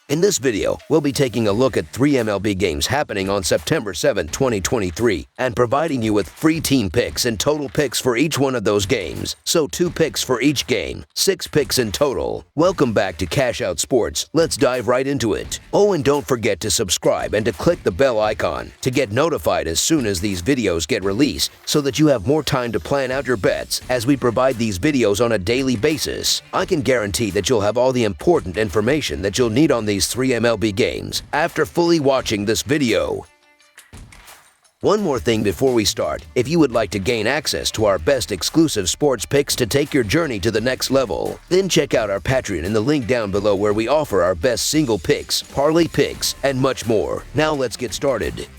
In this video, we'll be taking a look at 3 MLB games happening on September 7, 2023, and providing you with free team picks and total picks for each one of those games. So 2 picks for each game, 6 picks in total. Welcome back to Cash Out Sports. Let's dive right into it. Oh, and don't forget to subscribe and to click the bell icon to get notified as soon as these videos get released so that you have more time to plan out your bets as we provide these videos on a daily basis. I can guarantee that you'll have all the important information that you'll need on these 3 MLB games after fully watching this video. One more thing before we start, if you would like to gain access to our best exclusive sports picks to take your journey to the next level, then check out our Patreon in the link down below where we offer our best single picks, parlay picks, and much more. Now let's get started.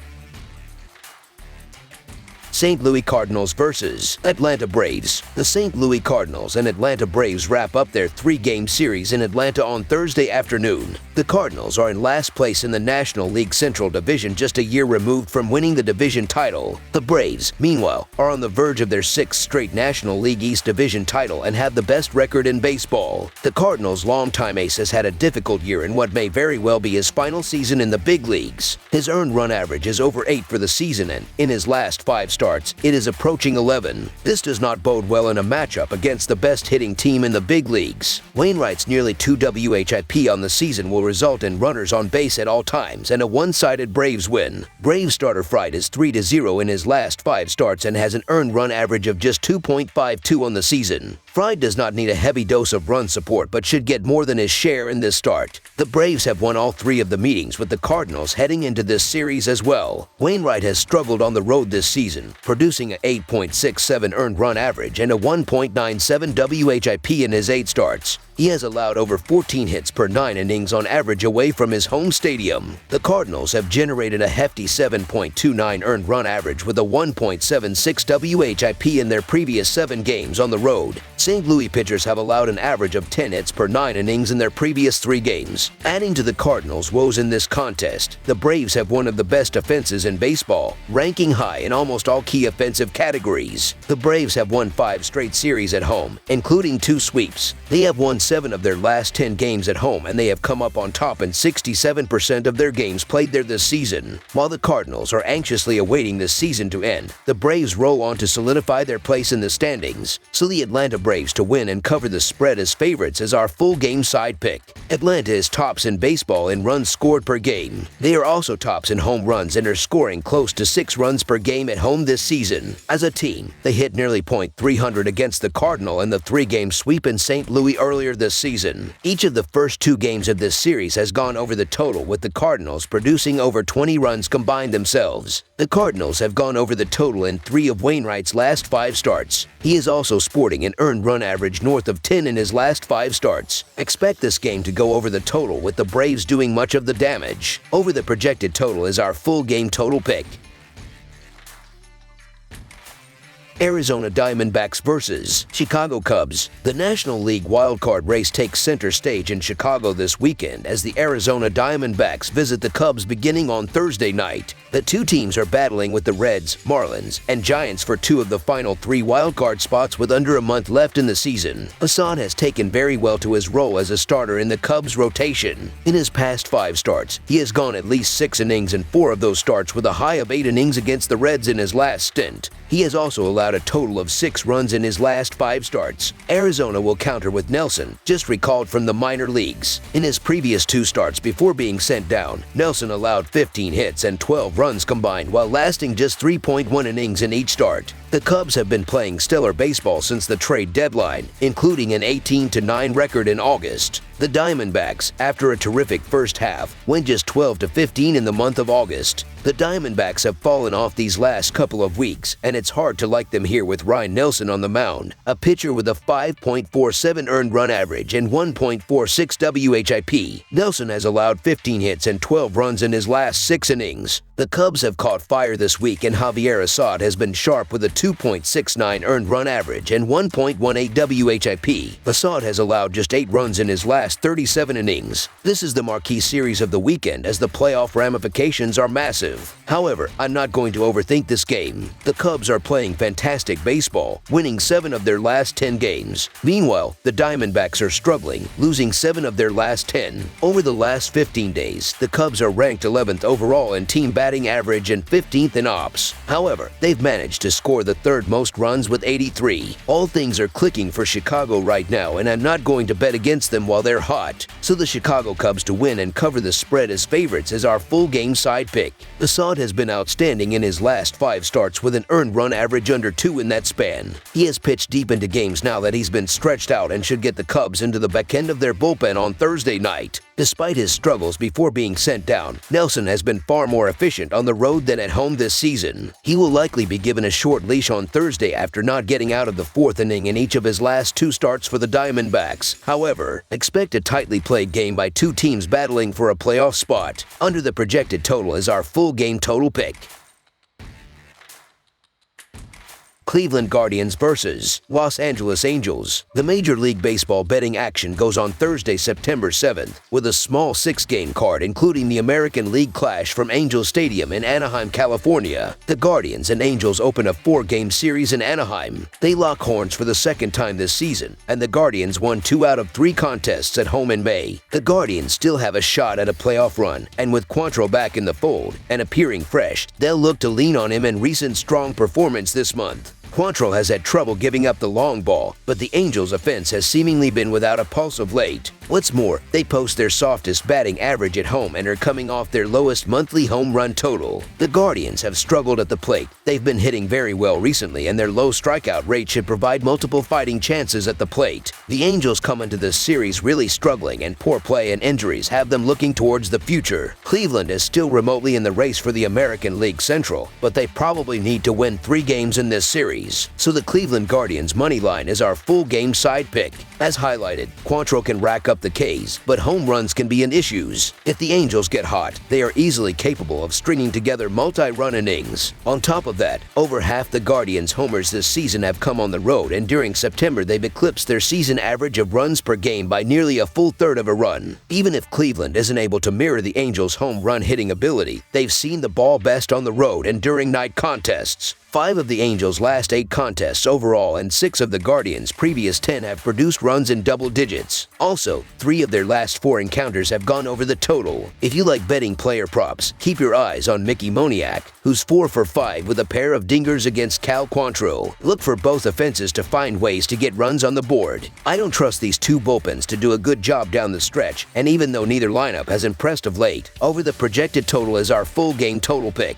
St. Louis Cardinals versus Atlanta Braves. The St. Louis Cardinals and Atlanta Braves wrap up their 3-game series in Atlanta on Thursday afternoon. The Cardinals are in last place in the National League Central Division, just a year removed from winning the division title. The Braves, meanwhile, are on the verge of their 6th straight National League East Division title and have the best record in baseball. The Cardinals' longtime ace has had a difficult year in what may very well be his final season in the big leagues. His earned run average is over 8 for the season, and in his last 5 starts, it is approaching 11. This does not bode well in a matchup against the best hitting team in the big leagues. Wainwright's nearly 2 WHIP on the season will result in runners on base at all times and a one-sided Braves win. Braves starter Fried is 3-0 in his last 5 starts and has an earned run average of just 2.52 on the season. Fried does not need a heavy dose of run support but should get more than his share in this start. The Braves have won all 3 of the meetings with the Cardinals heading into this series as well. Wainwright has struggled on the road this season, producing an 8.67 earned run average and a 1.97 WHIP in his 8 starts. He has allowed over 14 hits per 9 innings on average away from his home stadium. The Cardinals have generated a hefty 7.29 earned run average with a 1.76 WHIP in their previous 7 games on the road. St. Louis pitchers have allowed an average of 10 hits per 9 innings in their previous 3 games. Adding to the Cardinals' woes in this contest, the Braves have one of the best offenses in baseball, ranking high in almost all key offensive categories. The Braves have won 5 straight series at home, including 2 sweeps. They have won 7 of their last 10 games at home, and they have come up on top in 67% of their games played there this season. While the Cardinals are anxiously awaiting this season to end, the Braves roll on to solidify their place in the standings. So the Atlanta Braves to win and cover the spread as favorites is our full game side pick. Atlanta is tops in baseball in runs scored per game. They are also tops in home runs and are scoring close to 6 runs per game at home this season. As a team, they hit nearly .300 against the Cardinal in the 3-game sweep in St. Louis earlier this season. Each of the first 2 games of this series has gone over the total, with the Cardinals producing over 20 runs combined themselves. The Cardinals have gone over the total in 3 of Wainwright's last 5 starts. He is also sporting an earned run average north of 10 in his last 5 starts. Expect this game to go over the total, with the Braves doing much of the damage. Over the projected total is our full game total pick. Arizona Diamondbacks versus Chicago Cubs. The National League wildcard race takes center stage in Chicago this weekend as the Arizona Diamondbacks visit the Cubs beginning on Thursday night. The 2 teams are battling with the Reds, Marlins, and Giants for 2 of the final 3 wildcard spots with under a month left in the season. Assad has taken very well to his role as a starter in the Cubs rotation. In his past 5 starts, he has gone at least 6 innings in 4 of those starts, with a high of 8 innings against the Reds in his last stint. He has also allowed a total of 6 runs in his last 5 starts. Arizona will counter with Nelson, just recalled from the minor leagues. In his previous 2 starts before being sent down, Nelson allowed 15 hits and 12 runs combined while lasting just 3.1 innings in each start. The Cubs have been playing stellar baseball since the trade deadline, including an 18-9 record in August. The Diamondbacks, after a terrific first half, went just 12-15 in the month of August. The Diamondbacks have fallen off these last couple of weeks, and it's hard to like them here with Ryan Nelson on the mound, a pitcher with a 5.47 earned run average and 1.46 WHIP. Nelson has allowed 15 hits and 12 runs in his last 6 innings. The Cubs have caught fire this week, and Javier Assad has been sharp with a 2.69 earned run average and 1.18 WHIP. Assad has allowed just 8 runs in his last last 37 innings. This is the marquee series of the weekend as the playoff ramifications are massive. However, I'm not going to overthink this game. The Cubs are playing fantastic baseball, winning 7 of their last 10 games. Meanwhile, the Diamondbacks are struggling, losing 7 of their last 10. Over the last 15 days, the Cubs are ranked 11th overall in team batting average and 15th in ops. However, they've managed to score the third most runs with 83. All things are clicking for Chicago right now, and I'm not going to bet against them while they're hot. So the Chicago Cubs to win and cover the spread as favorites is our full game side pick. Assad has been outstanding in his last 5 starts with an earned run average under 2 in that span. He has pitched deep into games now that he's been stretched out and should get the Cubs into the back end of their bullpen on Thursday night. Despite his struggles before being sent down, Nelson has been far more efficient on the road than at home this season. He will likely be given a short leash on Thursday after not getting out of the 4th inning in each of his last 2 starts for the Diamondbacks. However, expect a tightly played game by 2 teams battling for a playoff spot. Under the projected total is our full game total pick. Cleveland Guardians versus Los Angeles Angels. The Major League Baseball betting action goes on Thursday, September 7th, with a small 6-game card including the American League clash from Angel Stadium in Anaheim, California. The Guardians and Angels open a 4-game series in Anaheim. They lock horns for the 2nd time this season, and the Guardians won 2 out of 3 contests at home in May. The Guardians still have a shot at a playoff run, and with Quantrill back in the fold and appearing fresh, they'll look to lean on him in recent strong performance this month. Quantrill has had trouble giving up the long ball, but the Angels' offense has seemingly been without a pulse of late. What's more, they post their softest batting average at home and are coming off their lowest monthly home run total. The Guardians have struggled at the plate. They've been hitting very well recently, and their low strikeout rate should provide multiple fighting chances at the plate. The Angels come into this series really struggling, and poor play and injuries have them looking towards the future. Cleveland is still remotely in the race for the American League Central, but they probably need to win 3 games in this series. So the Cleveland Guardians money line is our full game side pick. As highlighted, Quantrill can rack up the Ks, but home runs can be an issue. If the Angels get hot, they are easily capable of stringing together multi-run innings. On top of that, over half the Guardians' homers this season have come on the road, and during September they've eclipsed their season average of runs per game by nearly a full third of a run. Even if Cleveland isn't able to mirror the Angels' home run hitting ability, they've seen the ball best on the road and during night contests. 5 of the Angels' last 8 contests overall and 6 of the Guardians' previous 10 have produced runs in double digits. Also, 3 of their last 4 encounters have gone over the total. If you like betting player props, keep your eyes on Mickey Moniak, who's 4 for 5 with a pair of dingers against Cal Quantrill. Look for both offenses to find ways to get runs on the board. I don't trust these 2 bullpens to do a good job down the stretch, and even though neither lineup has impressed of late, over the projected total is our full game total pick.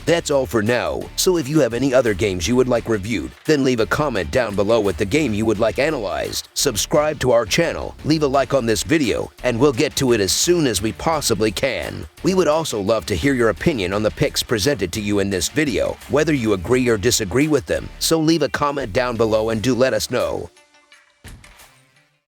That's all for now, so if you have any other games you would like reviewed, then leave a comment down below with the game you would like analyzed. Subscribe to our channel, leave a like on this video, and we'll get to it as soon as we possibly can. We would also love to hear your opinion on the picks presented to you in this video, whether you agree or disagree with them, so leave a comment down below and do let us know.